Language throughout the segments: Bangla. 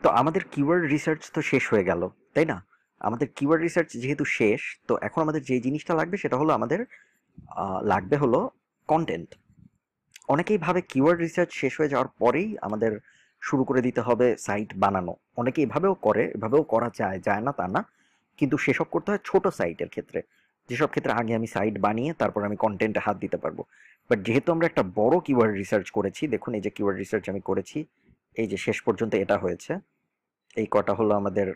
তো আমাদের কিওয়ার্ড রিসার্চ তো শেষ হয়ে গেল, তাই না? আমাদের কিওয়ার্ড রিসার্চ যেহেতু শেষ, তো এখন আমাদের যে জিনিসটা লাগবে সেটা হলো আমাদের লাগবে হলো কন্টেন্ট। অনেকেই ভাবে কিওয়ার্ড রিসার্চ শেষ হয়ে যাওয়ার পরেই আমাদের শুরু করে দিতে হবে সাইট বানানো। অনেকে এভাবেও করে, এভাবেও করা যায়, যায় না তা না, কিন্তু সেসব করতে হয় ছোট সাইটের ক্ষেত্রে, যেসব ক্ষেত্রে আগে আমি সাইট বানিয়ে তারপর আমি কন্টেন্টে হাত দিতে পারবো। বাট যেহেতু আমরা একটা বড় কিওয়ার্ড রিসার্চ করেছি, দেখুন এই যে কিওয়ার্ড রিসার্চ আমি করেছি, এই যে শেষ পর্যন্ত এটা হয়েছে, এই কটা হলো আমাদের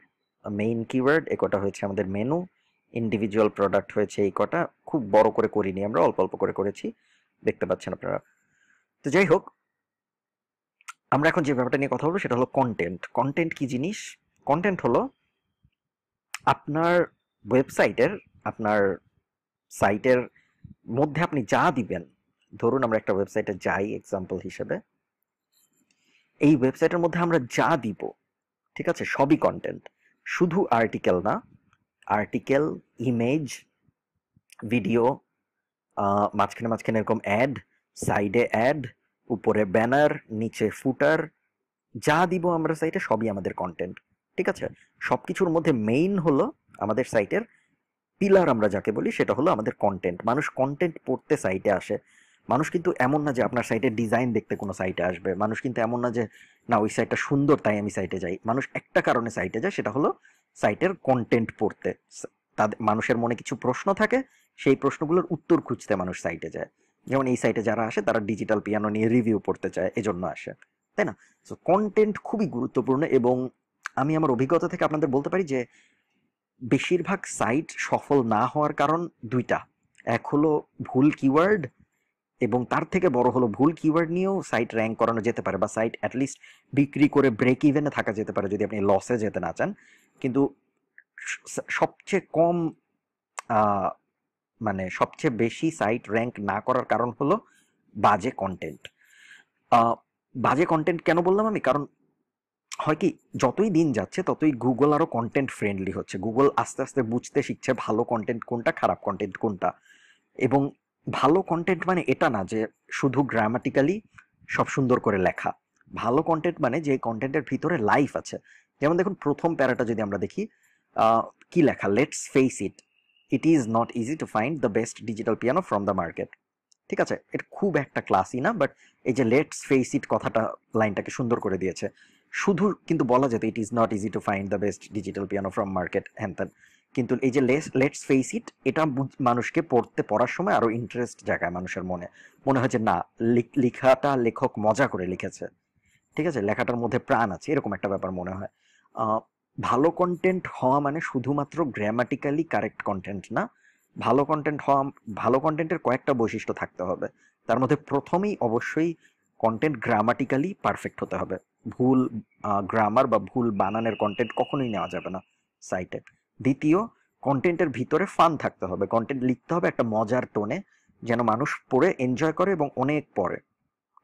মেইন কিওয়ার্ড, এই কটা হয়েছে আমাদের মেনু, ইন্ডিভিজুয়াল প্রোডাক্ট হয়েছে এই কটা। খুব বড় করে করিনি আমরা, অল্প অল্প করে করেছি, দেখতে পাচ্ছেন আপনারা। তো যাই হোক, আমরা এখন যে ব্যাপারটা নিয়ে কথা বলবো সেটা হলো কন্টেন্ট। কন্টেন্ট কি জিনিস? কন্টেন্ট হলো আপনার ওয়েবসাইটের, আপনার সাইটের মধ্যে আপনি যা দিবেন। ধরুন আমরা একটা ওয়েবসাইটে যাই এক্সাম্পল হিসেবে, এই ওয়েবসাইটের মধ্যে আমরা যা দিব, ঠিক আছে, সবই কন্টেন্ট। শুধু আর্টিকেল না, আর্টিকেল, ইমেজ, ভিডিও, মাঝখানে মাঝখানে এরকম অ্যাড, সাইডে অ্যাড, উপরে ব্যানার, নিচে ফুটার, যা দিব আমরা সাইটে সবই আমাদের কন্টেন্ট। ঠিক আছে? সবকিছুর মধ্যে মেইন হলো আমাদের সাইটের পিলার, আমরা যাকে বলি সেটা হলো আমাদের কন্টেন্ট। মানুষ কন্টেন্ট পড়তে সাইটে আসে। মানুষ কিন্তু এমন না যে আপনার সাইটের ডিজাইন দেখতে কোনো সাইটে আসবে। মানুষ কিন্তু এমন না যে না ওই সাইটটা সুন্দর তাই আমি সাইটে যাই। মানুষ একটা কারণে সাইটে যায়, সেটা হলো সাইটের কন্টেন্ট পড়তে। তাদের মানুষের মনে কিছু প্রশ্ন থাকে, সেই প্রশ্নগুলোর উত্তর খুঁজতে মানুষ সাইটে যায়। যেমন এই সাইটে যারা আসে তারা ডিজিটাল পিয়ানো নিয়ে রিভিউ পড়তে চায়, এজন্য আসে, তাই না? সো কন্টেন্ট খুবই গুরুত্বপূর্ণ। এবং আমি আমার অভিজ্ঞতা থেকে আপনাদের বলতে পারি যে বেশিরভাগ সাইট সফল না হওয়ার কারণ দুইটা। এক হলো ভুল কিওয়ার্ড, এবং তার থেকে বড় হলো ভুল কিওয়ার্ড নিয়েও সাইট র্যাঙ্ক করানো যেতে পারে, বা সাইট অ্যাটলিস্ট বিক্রি করে ব্রেক ইভেনে থাকা যেতে পারে যদি আপনি লসে যেতে না চান। কিন্তু সবচেয়ে কম আহ, মানে সবচেয়ে বেশি সাইট র্যাঙ্ক না করার কারণ হলো বাজে কন্টেন্ট। বাজে কন্টেন্ট কেন বললাম আমি? কারণ হয় কি, যতই দিন যাচ্ছে ততই গুগল আরো কন্টেন্ট ফ্রেন্ডলি হচ্ছে। গুগল আস্তে আস্তে বুঝতে শিখছে ভালো কন্টেন্ট কোনটা, খারাপ কন্টেন্ট কোনটা। এবং ভালো কন্টেন্ট মানে এটা না যে শুধু গ্রামাটিক্যালি সব সুন্দর করে লেখা। ভালো কন্টেন্ট মানে যে কন্টেন্টের ভিতরে লাইফ আছে। যেমন দেখুন প্রথম প্যারাটা যদি আমরা দেখি, কি লেখা? Let's face it, it is not easy to find the best digital piano from the market. ঠিক আছে, এটা খুব একটা ক্লাসই না, বাট এই যে লেটস ফেস ইট কথাটা, লাইনটাকে সুন্দর করে দিয়েছে। শুধু কিন্তু বলা যেত it is not easy to find the best digital piano from market হ্যান, কিন্তু এই যে লেটস ফেস ইট, এটা মানুষকে পড়ার সময় আরো ইন্টারেস্ট জাগায় মানুষের মনে। মনে হয় যে না, লেখাটা লেখক মজা করে লিখেছে, ঠিক আছে, লেখাটার মধ্যে প্রাণ আছে, এরকম একটা ব্যাপার মনে হয়। আহ, ভালো কন্টেন্ট হওয়া মানে শুধুমাত্র গ্রামাটিক্যালি কারেক্ট কন্টেন্ট না। ভালো কন্টেন্ট হওয়া, ভালো কন্টেন্টের কয়েকটা বৈশিষ্ট্য থাকতে হবে। তার মধ্যে প্রথমেই অবশ্যই কন্টেন্ট গ্রামাটিক্যালি পারফেক্ট হতে হবে। ভুল গ্রামার বা ভুল বানানের কন্টেন্ট কখনোই নেওয়া যাবে না সাইটে। দ্বিতীয়, কন্টেন্টের ভিতরে ফান থাকতে হবে। কন্টেন্ট লিখতে হবে একটা মজার টোনে, যেন মানুষ পড়ে এনজয় করে এবং অনেক পড়ে।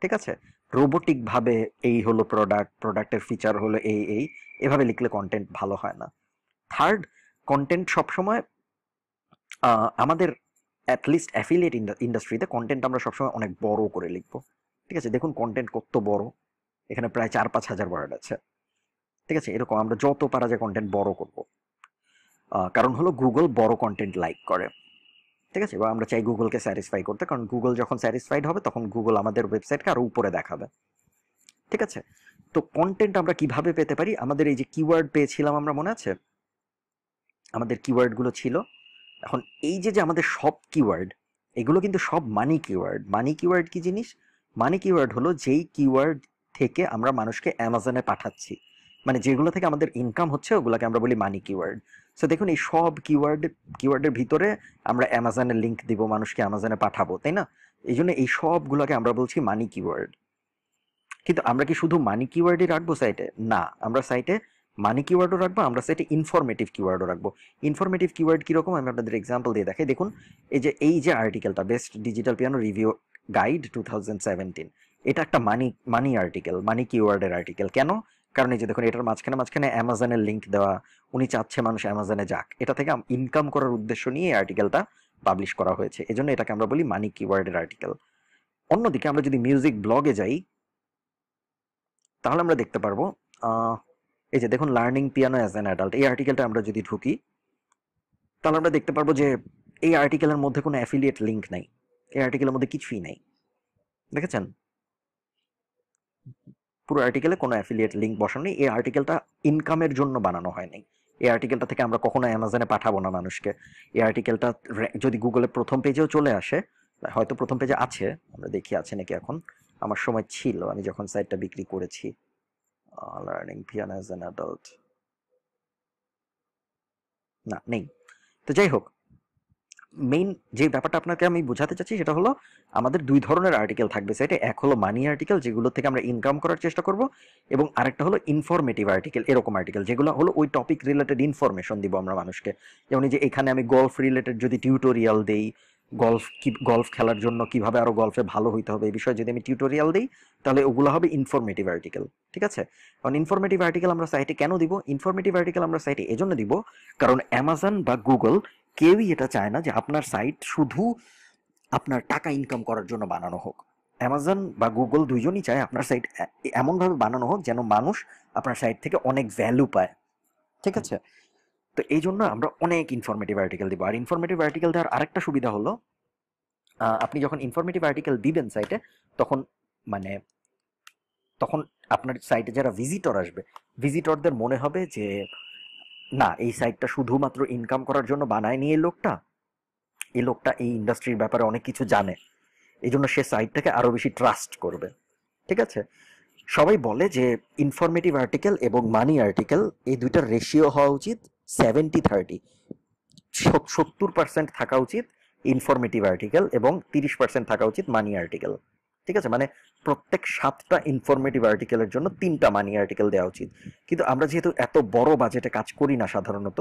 ঠিক আছে? রোবোটিক ভাবে এই হলো প্রোডাক্ট, প্রোডাক্টের ফিচার হলো এই এভাবে লিখলে কন্টেন্ট ভালো হয় না। থার্ড, কন্টেন্ট সবসময় আমাদের অ্যাটলিস্ট অ্যাফিলিয়েট ইন্ডাস্ট্রিতে কন্টেন্ট আমরা সবসময় অনেক বড় করে লিখবো। ঠিক আছে, দেখুন কন্টেন্ট কত বড়, এখানে প্রায় 4-5 হাজার ওয়ার্ড আছে। ঠিক আছে, এরকম আমরা যত পারা যায় কন্টেন্ট বড় করব। কারণ হলো গুগল বড় কন্টেন্ট লাইক করে। ঠিক আছে, এবার আমরা চাই গুগলকে স্যাটিসফাই করতে, কারণ গুগল যখন স্যাটিসফাইড হবে তখন গুগল আমাদের ওয়েবসাইটকে আরো উপরে দেখাবে। ঠিক আছে? তো কন্টেন্ট আমরা কিভাবে পেতে পারি? আমাদের এই যে কিওয়ার্ড পেয়েছিলাম আমরা, মনে আছে আমাদের কিওয়ার্ড গুলো ছিল? এখন এই যে যে আমাদের সব কিওয়ার্ড, এগুলো কিন্তু সব মানি কিওয়ার্ড। মানি কিওয়ার্ড কি জিনিস? মানি কিওয়ার্ড হলো যেই কিওয়ার্ড থেকে আমরা মানুষকে অ্যামাজনে পাঠাচ্ছি, মানে যেগুলো থেকে আমাদের ইনকাম হচ্ছে, ওগুলোকে আমরা বলি মানি কিওয়ার্ড। সো দেখুন এই সব কিওয়ার্ডের ভিতরে আমরা অ্যামাজনের লিঙ্ক দিব, মানুষকে অ্যামাজনে পাঠাবো, তাই না? এই জন্য এই সবগুলোকে আমরা বলছি মানি কিওয়ার্ড। কিন্তু আমরা কি শুধু মানি কিওয়ার্ডই রাখবো সাইটে? না, আমরা সাইটে মানি কিওয়ার্ডও রাখবো, আমরা সাইটে ইনফরমেটিভ কিওয়ার্ডও রাখবো। ইনফরমেটিভ কিওয়ার্ড কিরকম আমি আপনাদের এক্সাম্পল দিয়ে দেখাই। দেখুন এই যে আর্টিকেলটা, best digital piano review guide 2017, এটা একটা মানি আর্টিকেল, মানি কিওয়ার্ডের আর্টিকেল। কেন? কারণ এই যে দেখুন এটার মাঝখানে মাঝখানে অ্যামাজনের লিঙ্ক দেওয়া, উনি চাচ্ছে মানুষ অ্যামাজনে যাক, এটা থেকে ইনকাম করার উদ্দেশ্য নিয়ে এই আর্টিকেলটা পাবলিশ করা হয়েছে, এজন্য এটাকে আমরা বলি মানি কিওয়ার্ডের আর্টিকেল। অন্যদিকে আমরা যদি মিউজিক ব্লগে যাই, তাহলে আমরা দেখতে পারবো এই যে দেখুন, learning piano as an adult, এই আর্টিকেলটা আমরা যদি ঢুকি তাহলে আমরা দেখতে পারবো যে এই আর্টিকেলের মধ্যে কোনো অ্যাফিলিয়েট লিঙ্ক নাই, এই আর্টিকেলের মধ্যে কিছুই নাই। দেখেছেন, পুরো আর্টিকেলে কোনো অ্যাফিলিয়েট লিঙ্ক বসানো নেই। এই আর্টিকেলটা ইনকামের জন্য বানানো হয় নাই। এই আর্টিকেলটা থেকে আমরা কখনো অ্যামাজনে পাঠাবো না মানুষকে। এই আর্টিকেলটা যদি গুগলে প্রথম পেজেও চলে আসে, হয়তো প্রথম পেজে আছে, আমরা দেখি আছে নাকি এখন। আমার সময় ছিল, আমি যখন সাইটটা বিক্রি করেছি। Learning piano as an adult, না নেই। তো যাই হোক, মেইন যে ব্যাপারটা আপনাকে আমি বোঝাতে চাচ্ছি সেটা হলো আমাদের দুই ধরনের আর্টিকেল থাকবে সাইটে। এক হলো মানি আর্টিকেল, যেগুলো থেকে আমরা ইনকাম করার চেষ্টা করব, এবং আরেকটা হলো ইনফরমেটিভ আর্টিকেল, এরকম আর্টিকেল যেগুলো হলো ওই টপিক রিলেটেড ইনফরমেশন দিব আমরা মানুষকে। যেমন এই যে এখানে আমি গলফ রিলেটেড যদি টিউটোরিয়াল দেই, গলফ খেলার জন্য কিভাবে আরো গলফে ভালো হইতে হবে এই বিষয়ে যদি আমি টিউটোরিয়াল দিই, তাহলে ওগুলো হবে ইনফরমেটিভ আর্টিকেল। ঠিক আছে? কারণ ইনফরমেটিভ আর্টিকেল আমরা সাইটে কেন দিব? ইনফরমেটিভ আর্টিকেল আমরা সাইটে এজন্য দিব কারণ অ্যামাজন বা গুগল কেউই এটা চায় না যে আপনার সাইট শুধু আপনার টাকা ইনকাম করার জন্য বানানো হোক। অ্যামাজন বা গুগল দুইজনই চায় আপনার সাইট এমনভাবে বানানো হোক যেন মানুষ আপনার সাইট থেকে অনেক ভ্যালু পায়। ঠিক আছে? তো এই জন্য আমরা অনেক ইনফরমেটিভ আর্টিকেল দিব। আর ইনফরমেটিভ আর্টিকেল দেওয়ার আরেকটা সুবিধা হলো, আপনি যখন ইনফরমেটিভ আর্টিকেল দিবেন সাইটে, তখন মানে তখন আপনার সাইটে যারা ভিজিটর আসবে, ভিজিটরদের মনে হবে যে না, এই সাইটটা শুধুমাত্র ইনকাম করার জন্য বানায় নিয়ে এই লোকটা এই ইন্ডাস্ট্রির ব্যাপারে অনেক কিছু জানে, এই জন্য সে সাইটটাকে আরো বেশি ট্রাস্ট করবে। ঠিক আছে? সবাই বলে যে ইনফরমেটিভ আর্টিকেল এবং মানি আর্টিকেল এই দুইটার রেশিও হওয়া উচিত 70-30। 70% থাকা উচিত ইনফরমেটিভ আর্টিকেল এবং 30% থাকা উচিত মানি আর্টিকেল। ঠিক আছে? মানে প্রত্যেক 7টা ইনফরমেটিভ আর্টিকেলের জন্য 3টা মানি আর্টিকেল দেওয়া উচিত। কিন্তু আমরা যেহেতু এত বড় বাজেটে কাজ করি না সাধারণত,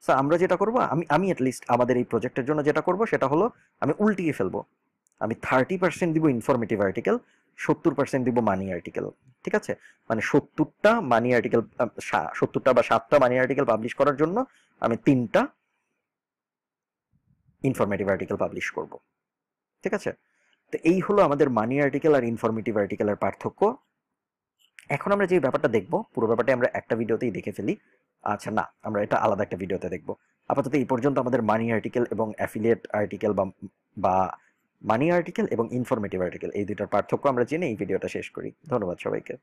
সো আমরা যেটা করব, আমি অ্যাটলিস্ট আমাদের এই প্রজেক্টের জন্য যেটা করব সেটা হলো আমি উল্টিয়ে ফেলবো। আমি 30% দিব ইনফরমেটিভ আর্টিকেল, 70% দিব মানি আর্টিকেল। ঠিক আছে? মানে 70টা মানি আর্টিকেল, 70টা বা 7টা মানি আর্টিকেল পাবলিশ করার জন্য আমি 3টা ইনফরমেটিভ আর্টিকেল পাবলিশ করব। ঠিক আছে? তো এই হলো আমাদের মানি আর্টিকেল আর ইনফরমেটিভ আর্টিকেলের পার্থক্য। এখন আমরা যে ব্যাপারটা দেখব, পুরো ব্যাপারটা আমরা একটা ভিডিওতেই দেখে ফেলি। আচ্ছা না, আমরা এটা আলাদা একটা ভিডিওতে দেখব। আপাতত এই পর্যন্ত আমাদের মানি আর্টিকেল এবং অ্যাফিলিয়েট আর্টিকেল বা মানি আর্টিকেল এবং ইনফরমেটিভ আর্টিকেল এই দুইটার পার্থক্য আমরা জেনে এই ভিডিওটা শেষ করি। ধন্যবাদ সবাইকে।